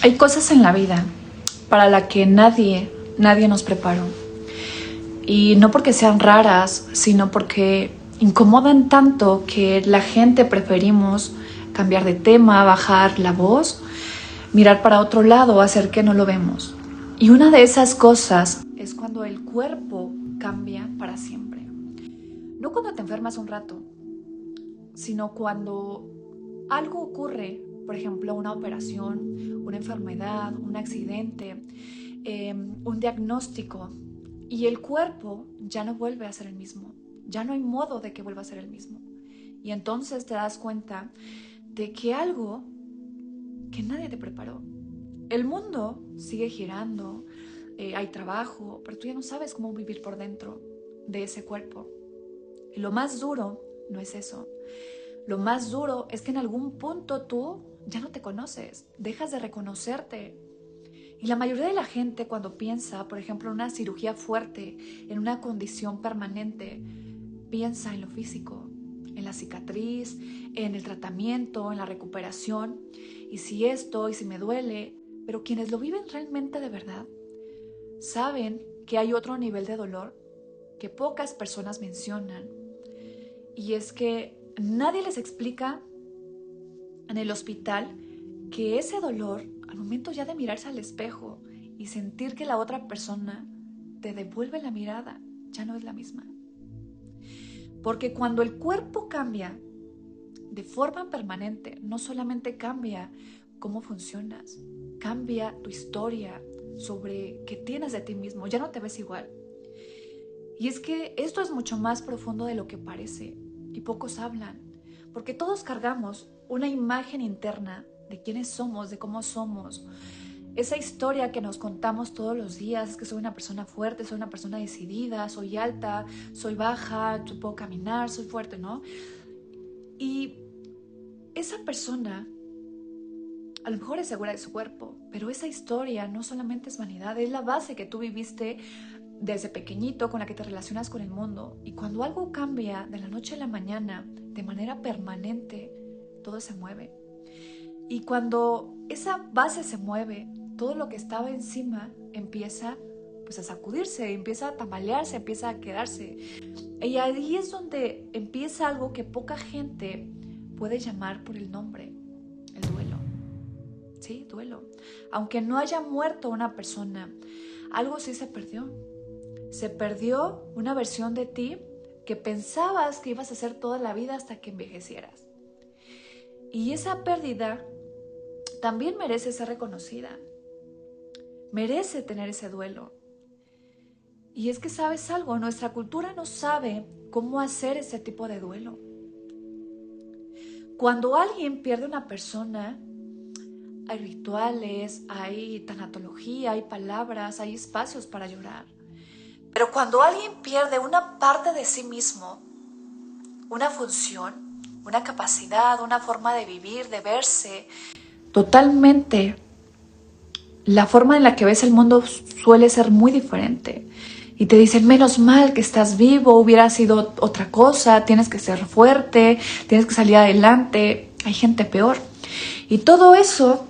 Hay cosas en la vida para las que nadie nos preparó. Y no porque sean raras, sino porque incomodan tanto que la gente preferimos cambiar de tema, bajar la voz, mirar para otro lado, hacer que no lo vemos. Y una de esas cosas es cuando el cuerpo cambia para siempre. No cuando te enfermas un rato, sino cuando algo ocurre, por ejemplo, una operación, una enfermedad, un accidente, un diagnóstico, y el cuerpo ya no vuelve a ser el mismo. Ya no hay modo de que vuelva a ser el mismo. Y entonces te das cuenta de que algo que nadie te preparó. El mundo sigue girando, hay trabajo, pero tú ya no sabes cómo vivir por dentro de ese cuerpo. Y lo más duro no es eso. Lo más duro es que en algún punto tú ya no te conoces, dejas de reconocerte. Y la mayoría de la gente cuando piensa, por ejemplo, en una cirugía fuerte, en una condición permanente, piensa en lo físico, en la cicatriz, en el tratamiento, en la recuperación, y si me duele. Pero quienes lo viven realmente de verdad, saben que hay otro nivel de dolor que pocas personas mencionan, y es que nadie les explica en el hospital que ese dolor, al momento ya de mirarse al espejo y sentir que la otra persona te devuelve la mirada, ya no es la misma. Porque cuando el cuerpo cambia de forma permanente, no solamente cambia cómo funcionas, cambia tu historia sobre qué tienes de ti mismo, ya no te ves igual. Y es que esto es mucho más profundo de lo que parece y pocos hablan, porque todos cargamos una imagen interna de quiénes somos, de cómo somos. Esa historia que nos contamos todos los días, es que soy una persona fuerte, soy una persona decidida, soy alta, soy baja, yo puedo caminar, soy fuerte, ¿no? Y esa persona a lo mejor es segura de su cuerpo, pero esa historia no solamente es vanidad, es la base que tú viviste desde pequeñito, con la que te relacionas con el mundo. Y cuando algo cambia de la noche a la mañana, de manera permanente, todo se mueve. Y cuando esa base se mueve, todo lo que estaba encima empieza pues a sacudirse, empieza a tambalearse, empieza a quedarse. Y ahí es donde empieza algo que poca gente puede llamar por el nombre, el duelo. Sí, duelo. Aunque no haya muerto una persona, algo sí se perdió. Se perdió una versión de ti que pensabas que ibas a hacer toda la vida hasta que envejecieras. Y esa pérdida también merece ser reconocida. Merece tener ese duelo. Y es que, ¿sabes algo? Nuestra cultura no sabe cómo hacer ese tipo de duelo. Cuando alguien pierde una persona, hay rituales, hay tanatología, hay palabras, hay espacios para llorar. Pero cuando alguien pierde una parte de sí mismo, una función, una capacidad, una forma de vivir, de verse, totalmente, la forma en la que ves el mundo suele ser muy diferente. Y te dicen, menos mal que estás vivo, hubiera sido otra cosa, tienes que ser fuerte, tienes que salir adelante, hay gente peor. Y todo eso,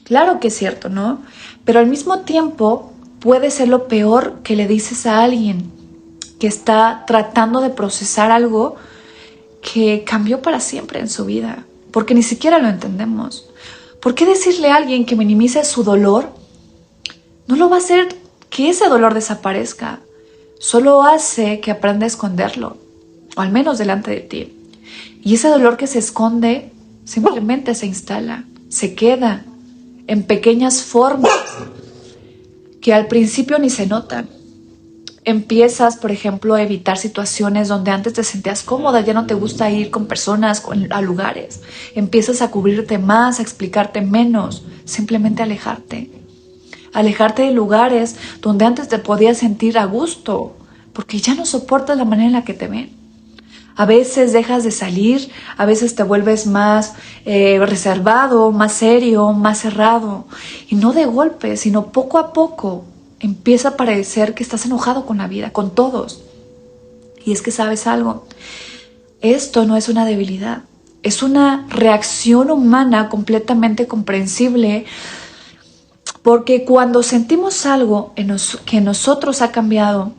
claro que es cierto, ¿no? Pero al mismo tiempo puede ser lo peor que le dices a alguien que está tratando de procesar algo que cambió para siempre en su vida, porque ni siquiera lo entendemos. ¿Por qué decirle a alguien que minimice su dolor? No lo va a hacer que ese dolor desaparezca, solo hace que aprenda a esconderlo, o al menos delante de ti. Y ese dolor que se esconde simplemente se instala, se queda en pequeñas formas que al principio ni se notan. Empiezas, por ejemplo, a evitar situaciones donde antes te sentías cómoda, ya no te gusta ir con personas, a lugares. Empiezas a cubrirte más, a explicarte menos, simplemente alejarte. Alejarte de lugares donde antes te podías sentir a gusto, porque ya no soportas la manera en la que te ven. A veces dejas de salir, a veces te vuelves más reservado, más serio, más cerrado. Y no de golpe, sino poco a poco empieza a parecer que estás enojado con la vida, con todos. Y es que, ¿sabes algo? Esto no es una debilidad, es una reacción humana completamente comprensible Porque cuando sentimos algo que en nosotros ha cambiado,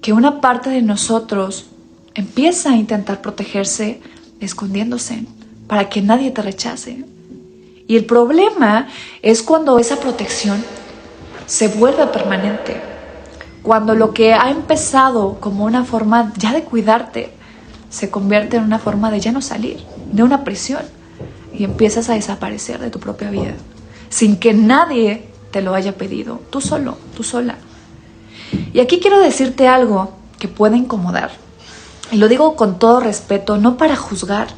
que una parte de nosotros empieza a intentar protegerse escondiéndose para que nadie te rechace. Y el problema es cuando esa protección se vuelve permanente. Cuando lo que ha empezado como una forma ya de cuidarte se convierte en una forma de ya no salir, de una prisión, y empiezas a desaparecer de tu propia vida sin que nadie te lo haya pedido, tú solo, tú sola. Y aquí quiero decirte algo que puede incomodar, y lo digo con todo respeto, no para juzgar.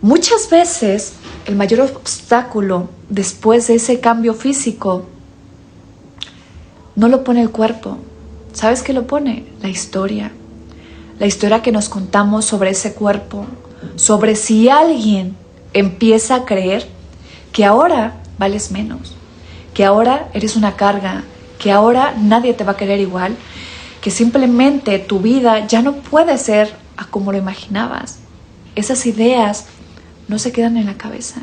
Muchas veces el mayor obstáculo después de ese cambio físico no lo pone el cuerpo. ¿Sabes qué lo pone? La historia. La historia que nos contamos sobre ese cuerpo, sobre si alguien empieza a creer que ahora vales menos, que ahora eres una carga, que ahora nadie te va a querer igual, que simplemente tu vida ya no puede ser a como lo imaginabas. Esas ideas no se quedan en la cabeza.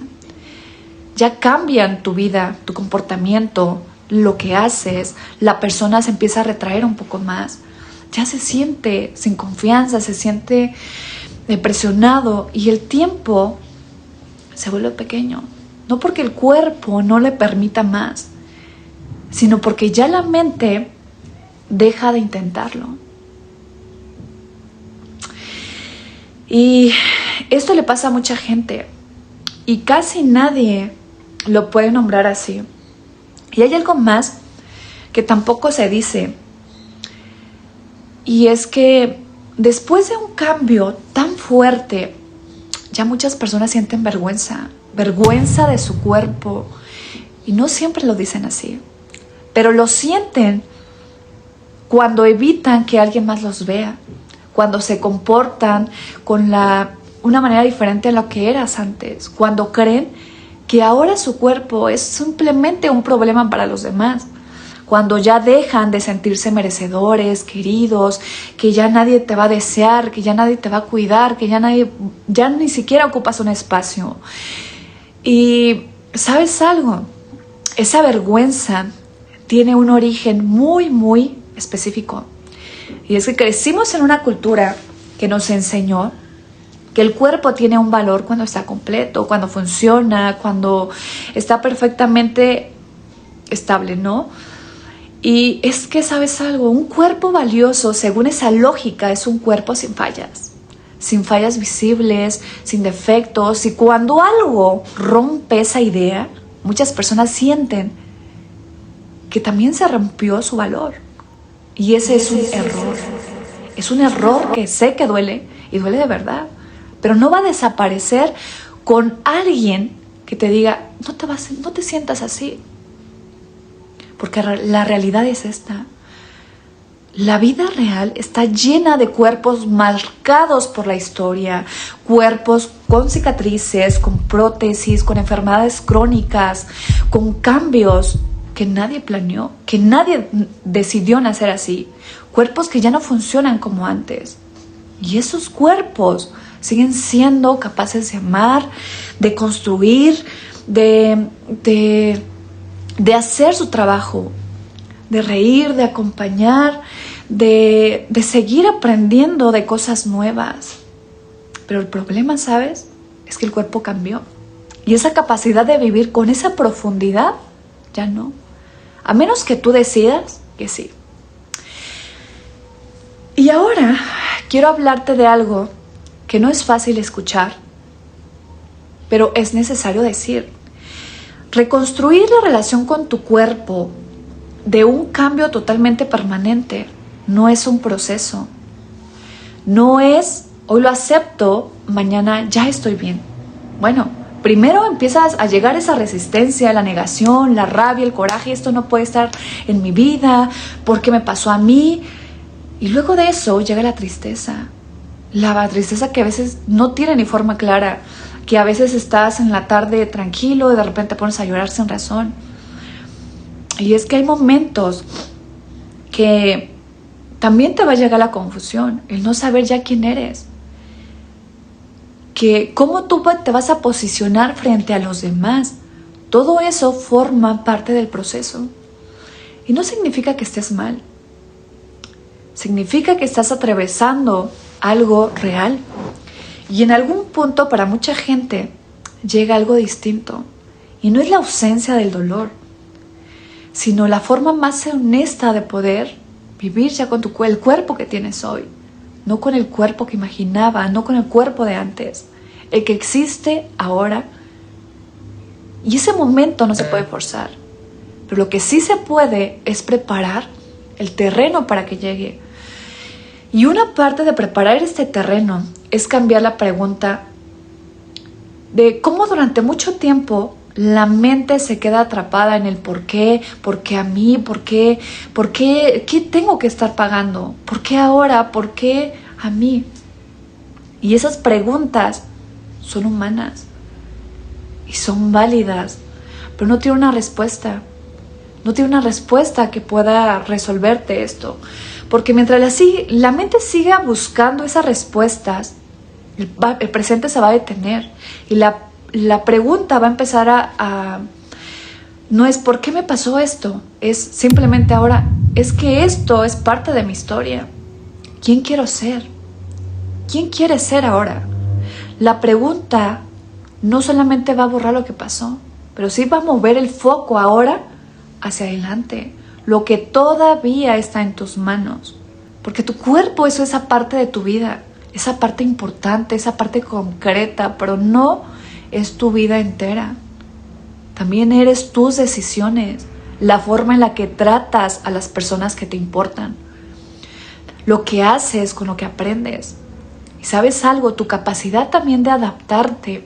Ya cambian tu vida, tu comportamiento, lo que haces. La persona se empieza a retraer un poco más. Ya se siente sin confianza, se siente presionado y el tiempo se vuelve pequeño. No porque el cuerpo no le permita más, sino porque ya la mente deja de intentarlo. Y esto le pasa a mucha gente y casi nadie lo puede nombrar así. Y hay algo más que tampoco se dice, y es que después de un cambio tan fuerte, ya muchas personas sienten vergüenza de su cuerpo, y no siempre lo dicen así, pero lo sienten cuando evitan que alguien más los vea, cuando se comportan con una manera diferente a lo que eras antes, cuando creen que ahora su cuerpo es simplemente un problema para los demás, cuando ya dejan de sentirse merecedores, queridos, que ya nadie te va a desear, que ya nadie te va a cuidar, que ya ni siquiera ocupas un espacio. Y ¿sabes algo? Esa vergüenza tiene un origen muy, muy específico. Y es que crecimos en una cultura que nos enseñó que el cuerpo tiene un valor cuando está completo, cuando funciona, cuando está perfectamente estable, ¿no? Y es que, ¿sabes algo? Un cuerpo valioso, según esa lógica, es un cuerpo sin fallas visibles, sin defectos. Y cuando algo rompe esa idea, muchas personas sienten que también se rompió su valor. Y ese es un error. Es un error que sé que duele, y duele de verdad. Pero no va a desaparecer con alguien que te diga, no te sientas así. Porque la realidad es esta. La vida real está llena de cuerpos marcados por la historia, cuerpos con cicatrices, con prótesis, con enfermedades crónicas, con cambios que nadie planeó, que nadie decidió nacer así, cuerpos que ya no funcionan como antes. Y esos cuerpos siguen siendo capaces de amar, de construir, de hacer su trabajo, de reír, de acompañar, de seguir aprendiendo de cosas nuevas. Pero el problema, ¿sabes? Es que el cuerpo cambió. Y esa capacidad de vivir con esa profundidad, ya no. A menos que tú decidas que sí. Y ahora quiero hablarte de algo que no es fácil escuchar, pero es necesario decir. Reconstruir la relación con tu cuerpo de un cambio totalmente permanente no es un proceso. No es, hoy lo acepto, mañana ya estoy bien. Bueno, primero empiezas a llegar esa resistencia, la negación, la rabia, el coraje. Esto no puede estar en mi vida, ¿por qué me pasó a mí? Y luego de eso llega la tristeza. La tristeza que a veces no tiene ni forma clara, que a veces estás en la tarde tranquilo y de repente te pones a llorar sin razón. Y es que hay momentos que también te va a llegar la confusión, el no saber ya quién eres. Que cómo tú te vas a posicionar frente a los demás. Todo eso forma parte del proceso. Y no significa que estés mal. Significa que estás atravesando algo real. Y en algún punto para mucha gente llega algo distinto. Y no es la ausencia del dolor, sino la forma más honesta de poder vivir ya con el cuerpo que tienes hoy. No con el cuerpo que imaginaba, no con el cuerpo de antes. El que existe ahora. Y ese momento no se puede forzar. Pero lo que sí se puede es preparar el terreno para que llegue. Y una parte de preparar este terreno es cambiar la pregunta de cómo durante mucho tiempo la mente se queda atrapada en el por qué a mí, por qué, qué tengo que estar pagando, por qué ahora, por qué a mí. Y esas preguntas son humanas y son válidas, pero no tiene una respuesta. No tiene una respuesta que pueda resolverte esto. Porque mientras la mente siga buscando esas respuestas, el presente se va a detener. Y la pregunta va a empezar no es ¿por qué me pasó esto? Es simplemente ahora, es que esto es parte de mi historia. ¿Quién quiero ser? ¿Quién quieres ser ahora? La pregunta no solamente va a borrar lo que pasó, pero sí va a mover el foco ahora hacia adelante. Lo que todavía está en tus manos. Porque tu cuerpo es esa parte de tu vida. Esa parte importante, esa parte concreta, pero no es tu vida entera. También eres tus decisiones, la forma en la que tratas a las personas que te importan, lo que haces con lo que aprendes. Y sabes algo, tu capacidad también de adaptarte,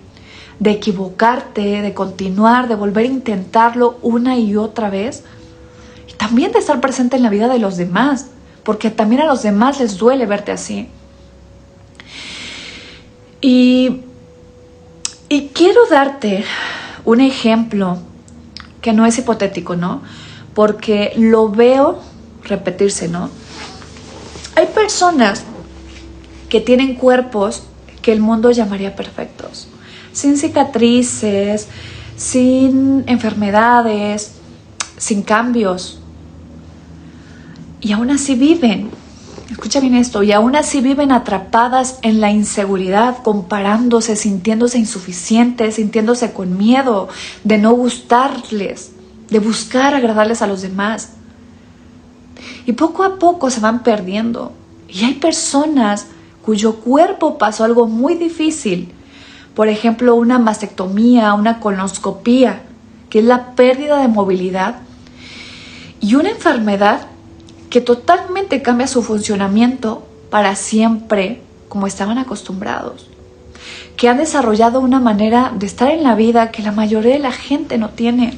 de equivocarte, de continuar, de volver a intentarlo una y otra vez. Y también de estar presente en la vida de los demás, porque también a los demás les duele verte así. Y quiero darte un ejemplo que no es hipotético, ¿no? Porque lo veo repetirse, ¿no? Hay personas que tienen cuerpos que el mundo llamaría perfectos, sin cicatrices, sin enfermedades, sin cambios. Y aún así viven, escucha bien esto, y aún así viven atrapadas en la inseguridad, comparándose, sintiéndose insuficientes, sintiéndose con miedo de no gustarles, de buscar agradarles a los demás. Y poco a poco se van perdiendo. Y hay personas cuyo cuerpo pasó algo muy difícil. Por ejemplo, una mastectomía, una colonoscopía, que es la pérdida de movilidad. Y una enfermedad que totalmente cambia su funcionamiento para siempre, como estaban acostumbrados. Que han desarrollado una manera de estar en la vida que la mayoría de la gente no tiene.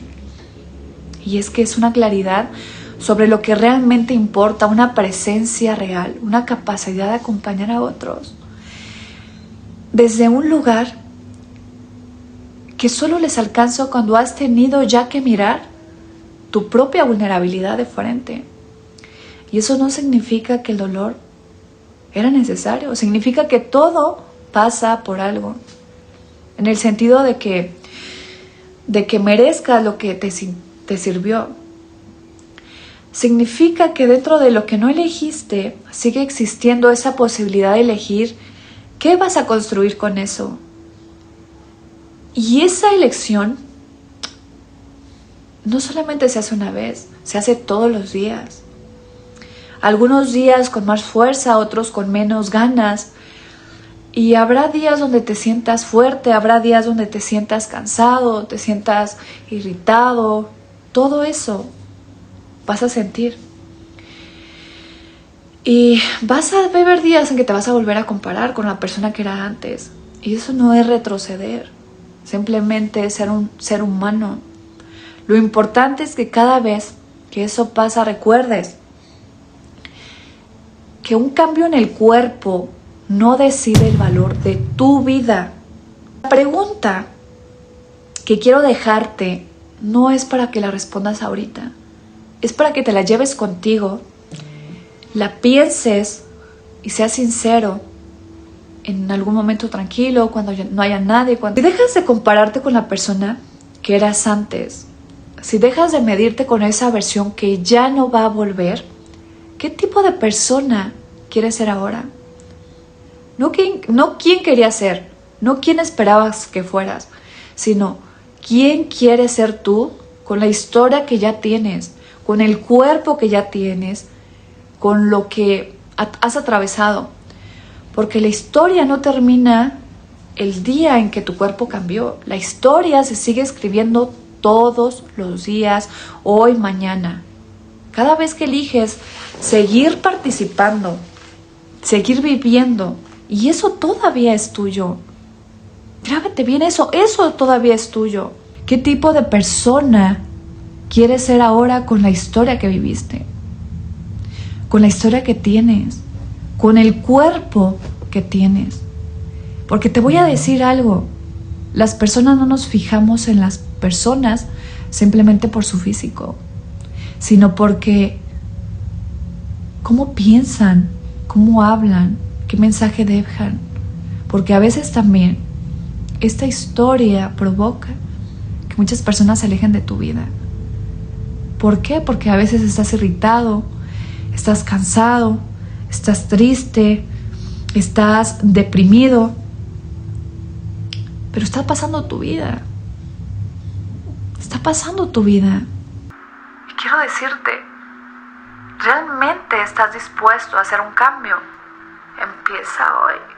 Y es que es una claridad sobre lo que realmente importa, una presencia real, una capacidad de acompañar a otros. Desde un lugar que solo les alcanza cuando has tenido ya que mirar tu propia vulnerabilidad de frente. Y eso no significa que el dolor era necesario, significa que todo pasa por algo. En el sentido de que merezcas lo que te sirvió. Significa que dentro de lo que no elegiste, sigue existiendo esa posibilidad de elegir qué vas a construir con eso. Y esa elección no solamente se hace una vez, se hace todos los días. Algunos días con más fuerza, otros con menos ganas. Y habrá días donde te sientas fuerte, habrá días donde te sientas cansado, te sientas irritado. Todo eso vas a sentir. Y vas a haber días en que te vas a volver a comparar con la persona que era antes. Y eso no es retroceder, simplemente es ser un ser humano. Lo importante es que cada vez que eso pasa, recuerdes que un cambio en el cuerpo no decide el valor de tu vida. La pregunta que quiero dejarte no es para que la respondas ahorita. Es para que te la lleves contigo, la pienses y seas sincero en algún momento tranquilo, cuando no haya nadie. Y dejas de compararte con la persona que eras antes, si dejas de medirte con esa versión que ya no va a volver, ¿qué tipo de persona quieres ser ahora? No quién querías ser, no quién esperabas que fueras, sino quién quieres ser tú con la historia que ya tienes, con el cuerpo que ya tienes, con lo que has atravesado. Porque la historia no termina el día en que tu cuerpo cambió. La historia se sigue escribiendo todos los días, hoy, mañana. Cada vez que eliges seguir participando, seguir viviendo, y eso todavía es tuyo. Grábate bien eso todavía es tuyo. ¿Qué tipo de persona quieres ser ahora con la historia que viviste? Con la historia que tienes, con el cuerpo que tienes. Porque te voy a decir algo, las personas no nos fijamos en las personas simplemente por su físico, sino porque cómo piensan, cómo hablan, qué mensaje dejan. Porque a veces también esta historia provoca que muchas personas se alejen de tu vida. ¿Por qué? Porque a veces estás irritado, estás cansado, estás triste, estás deprimido, pero está pasando tu vida. Está pasando tu vida. Y quiero decirte, ¿realmente estás dispuesto a hacer un cambio? Empieza hoy.